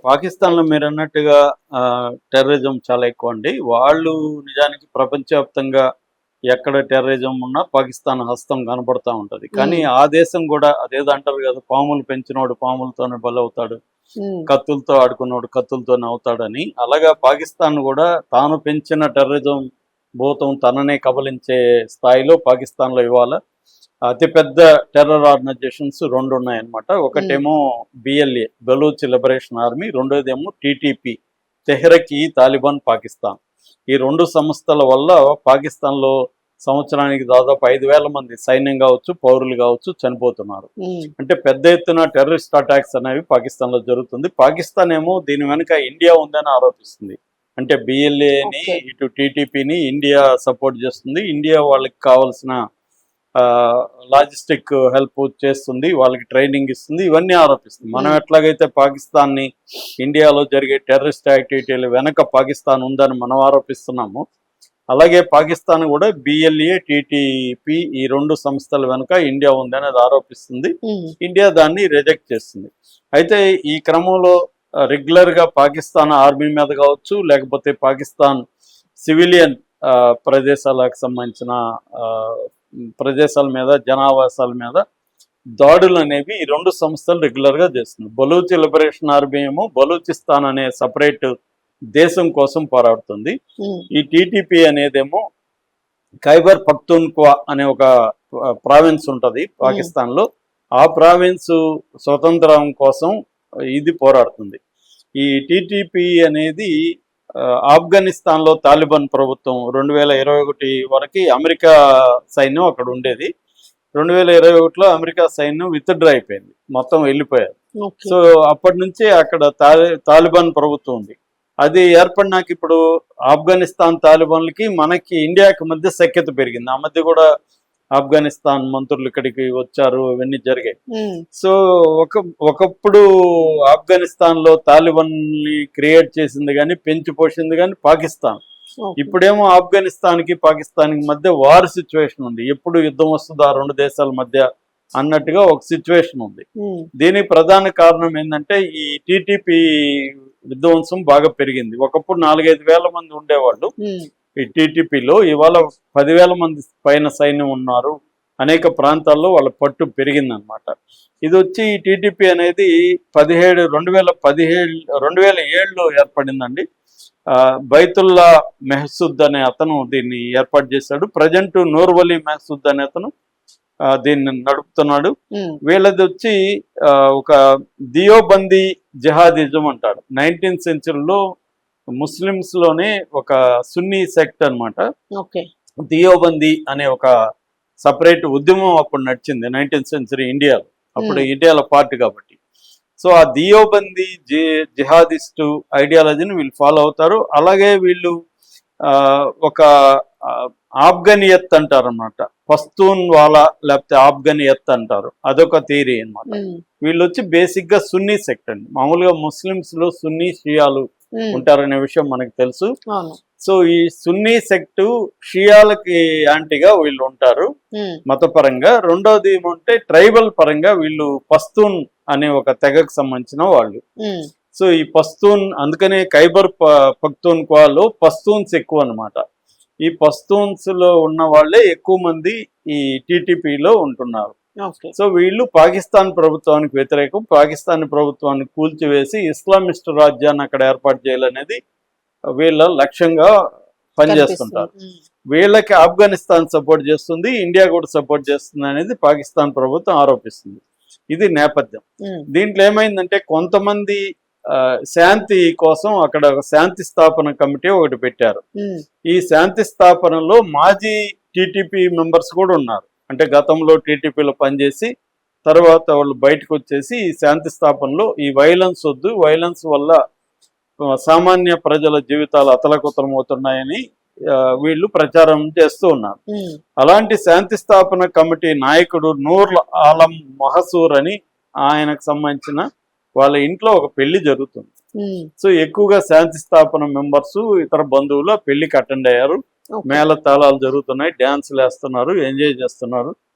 పాకిస్తాన్‌లో మీరన్నట్టుగా టెర్రరిజం చాలా ఎక్కువండి. వాళ్ళు నిజానికి ప్రపంచవ్యాప్తంగా ఎక్కడ టెర్రరిజం ఉన్నా పాకిస్తాన్ హస్తం కనపడతా ఉంటది. కానీ హ్మ్. ఆ దేశం గూడా అదేదో అంటారు గదా! పాములు పెంచినోడు పాములతోనే బలవుతాడు. హ్మ్. కత్తులతో ఆడుకున్నోడు కత్తులతోనే అవుతాడని. అలాగా పాకిస్తాన్ గూడా తాను పెంచిన టెర్రరిజం భూతం తననే కబళించే స్థాయిలో పాకిస్తాన్‌లో ఇవాళ అతిపెద్ద టెర్రర్ ఆర్గనైజేషన్స్ 2 ఉన్నాయన్నమాట. హ్మ్. ఒకటేమో బిఎల్ఏ బలూచ్ లిబరేషన్ ఆర్మీ, రెండోదేమో టీటీపీ తెహ్రక్ ఈ తాలిబాన్ పాకిస్తాన్. ఈ 2 సంస్థల వల్ల పాకిస్తాన్‌లో సంవత్సరానికి దాదాపు 5,000 మంది సైన్యం గావచ్చు, పౌరులు గావచ్చు చనిపోతున్నారు. హ్మ్. అంటే పెద్ద ఎత్తున టెర్రరిస్ట్ అటాక్స్ అనేవి పాకిస్తాన్‌లో జరుగుతుంది. పాకిస్తాన్ ఏమో దీని వెనుక ఇండియా ఉందని ఆరోపిస్తుంది. అంటే బిఎల్ఏని, ఓకే. ఇటు టీటీపీని ఇండియా సపోర్ట్ చేస్తుంది. ఇండియా వాళ్ళకి కావాల్సిన లాజిస్టిక్ హెల్ప్ చేస్తుంది, వాళ్ళకి ట్రైనింగ్ ఇస్తుంది, ఇవన్నీ ఆరోపిస్తుంది. మనం హ్మ్. ఎట్లాగైతే పాకిస్తాన్ని ఇండియాలో జరిగే టెర్రరిస్ట్ యాక్టివిటీలు వెనక పాకిస్తాన్ ఉందని మనం ఆరోపిస్తున్నాము, అలాగే పాకిస్తాన్ కూడా బిఎల్ఏ టీటీపీ ఈ 2 సంస్థల వెనుక ఇండియా ఉందని అది ఆరోపిస్తుంది. హ్మ్. ఇండియా దాన్ని రిజెక్ట్ చేస్తుంది. అయితే ఈ క్రమంలో రెగ్యులర్గా పాకిస్తాన్ ఆర్మీ మీద కావచ్చు, లేకపోతే పాకిస్తాన్ సివిలియన్ ప్రదేశాలకు సంబంధించిన ఆ, ప్రదేశాల మీద, జనావాసాల మీద దాడులు అనేవి ఈ 2 సంస్థలు రెగ్యులర్గా చేస్తుంది. బలూచ్ లిబరేషన్ ఆర్మీ ఏమో బలూచిస్తాన్ అనే సపరేట్ దేశం కోసం పోరాడుతుంది. హ్మ్. ఈ టీటీపీ అనేదేమో ఖైబర్ పఖ్తూన్ఖ్వా అనే ఒక ప్రావిన్స్ ఉంటుంది హ్మ్. పాకిస్తాన్లో. ఆ ప్రావిన్స్ స్వతంత్రం కోసం ఇది పోరాడుతుంది. ఈ టీటీపీ అనేది ఆఫ్ఘనిస్తాన్లో తాలిబాన్ ప్రభుత్వం 2021 వరకు అమెరికా సైన్యం అక్కడ ఉండేది. 2021లో అమెరికా సైన్యం విత్‌డ్రా అయిపోయింది, మొత్తం వెళ్ళిపోయారు. ఓకే. సో అప్పటి నుంచి అక్కడ తాలిబాన్ ప్రభుత్వం ఉంది. అది ఏర్పడినాక ఇప్పుడు ఆఫ్ఘనిస్తాన్ తాలిబాన్లకి మనకి ఇండియాకి మధ్య సఖ్యత పెరిగింది. ఆ మధ్య కూడా ఆఫ్ఘనిస్తాన్ మంత్రులు ఇక్కడికి వచ్చారు, ఇవన్నీ జరిగాయి. హ్మ్. సో ఒక ఒకప్పుడు ఆఫ్ఘనిస్తాన్లో తాలిబాన్ని క్రియేట్ చేసింది కానీ, పెంచి పోషింది కానీ పాకిస్తాన్. ఓకే. ఇప్పుడేమో ఆఫ్ఘనిస్తాన్కి పాకిస్తాన్కి మధ్య వార్ సిచ్యువేషన్ ఉంది. ఎప్పుడు యుద్ధం వస్తుందో ఆ 2 దేశాల మధ్య అన్నట్టుగా ఒక సిచ్యువేషన్ ఉంది. హ్మ్. దీనికి ప్రధాన కారణం ఏంటంటే ఈ టీటీపీ విధ్వంసం బాగా పెరిగింది. ఒకప్పుడు 4-5 వేల మంది ఉండేవాళ్ళు హ్మ్. ఈ టీటీపీలో. ఇవాళ 10,000 మంది పైన సైన్యం ఉన్నారు. అనేక ప్రాంతాల్లో వాళ్ళ పట్టు పెరిగిందనమాట. ఇది వచ్చి ఈ టీటీపీ అనేది 2007లో ఏర్పడిందండి. బైతుల్లా మెహసూద్ అనే అతను దీన్ని ఏర్పాటు చేశాడు. ప్రజెంట్ నూర్వలి మెహసూద్ అనే అతను దీన్ని నడుపుతున్నాడు. హ్మ్. వీళ్ళది వచ్చి ఒక దియోబందీ జిహాదిజం అంటారు. 19th సెంచరీలో ముస్లిమ్స్లోనే ఒక సున్నీ సెక్ట్ అనమాట. ఓకే. దియోబందీ అనే ఒక సపరేట్ ఉద్యమం అప్పుడు నడిచింది 19th సెంచరీ ఇండియాలో. అప్పుడు హ్మ్. ఇండియాలో పార్ట్ కాబట్టి. సో ఆ దియోబందీ జిహాదిస్టు ఐడియాలజీని వీళ్ళు ఫాలో అవుతారు. అలాగే వీళ్ళు ఒక ఆఫ్ఘనియత్ అంటారు అనమాట. పస్తూన్ వాలా లేకపోతే ఆఫ్ఘనియత్ అంటారు. అదొక థియరీ అనమాట. హ్మ్. వీళ్ళు వచ్చి బేసిక్గా సున్నీ సెక్ట్ అండి. మామూలుగా ముస్లిమ్స్లో సున్నీ షియాలు హ్మ్. ఉంటారనే విషయం మనకు తెలుసు. అవును. సో ఈ సున్నీ సెక్టు షియాలకి యాంటీగా వీళ్ళు ఉంటారు హ్మ్. మతపరంగా. రెండోది ఏమంటే ట్రైబల్ పరంగా వీళ్ళు పస్తూన్ అనే ఒక తెగకు సంబంధించిన వాళ్ళు. హ్మ్. సో ఈ పస్తూన్ అందుకనే ఖైబర్ పఖ్తూన్ఖ్వాలో పస్తూన్స్ ఎక్కువ అనమాట. ఈ పస్తూన్స్ లో ఉన్న వాళ్ళే ఎక్కువ మంది ఈ టీటీపీలో ఉంటున్నారు. ఓకే. సో వీళ్ళు పాకిస్తాన్ ప్రభుత్వానికి వ్యతిరేకం. పాకిస్తాన్ ప్రభుత్వాన్ని కూల్చివేసి ఇస్లామిస్ట్ రాజ్యాన్ని అక్కడ ఏర్పాటు చేయాలనేది వీళ్ళ లక్ష్యంగా కనిపిస్తుంది. పనిచేస్తుంటారు. హ్మ్. వీళ్ళకి ఆఫ్ఘనిస్తాన్ సపోర్ట్ చేస్తుంది, ఇండియా కూడా సపోర్ట్ చేస్తుంది అనేది పాకిస్తాన్ ప్రభుత్వం ఆరోపిస్తుంది. ఇది నేపథ్యం. హ్మ్. దీంట్లో ఏమైందంటే కొంతమంది శాంతి కోసం అక్కడ ఒక శాంతి స్థాపన కమిటీ ఒకటి పెట్టారు. హ్మ్. ఈ శాంతి స్థాపనలో మాజీ టీటీపీ మెంబర్స్ కూడా ఉన్నారు. అంటే గతంలో టీటీపీలో పనిచేసి తర్వాత వాళ్ళు బయటకు వచ్చేసి ఈ శాంతి స్థాపనలో ఈ వైలెన్స్ వద్దు, వైలెన్స్ వల్ల సామాన్య ప్రజల జీవితాలు అతలకుతలమవుతున్నాయని వీళ్ళు ప్రచారం చేస్తూ ఉన్నారు. హ్మ్. అలాంటి శాంతి స్థాపన కమిటీ నాయకుడు నూర్ ఆలం మహసూర్ అని ఆయనకు సంబంధించిన వాళ్ళ ఇంట్లో ఒక పెళ్లి జరుగుతుంది. హ్మ్. సో ఎక్కువగా శాంతి స్థాపన మెంబర్స్ ఇతర బంధువులు ఆ పెళ్లికి అటెండ్ అయ్యారు. ఓకే. మేళ తాళాలు జరుగుతున్నాయి, డ్యాన్సులు వేస్తున్నారు, ఎంజాయ్ చేస్తున్నారు.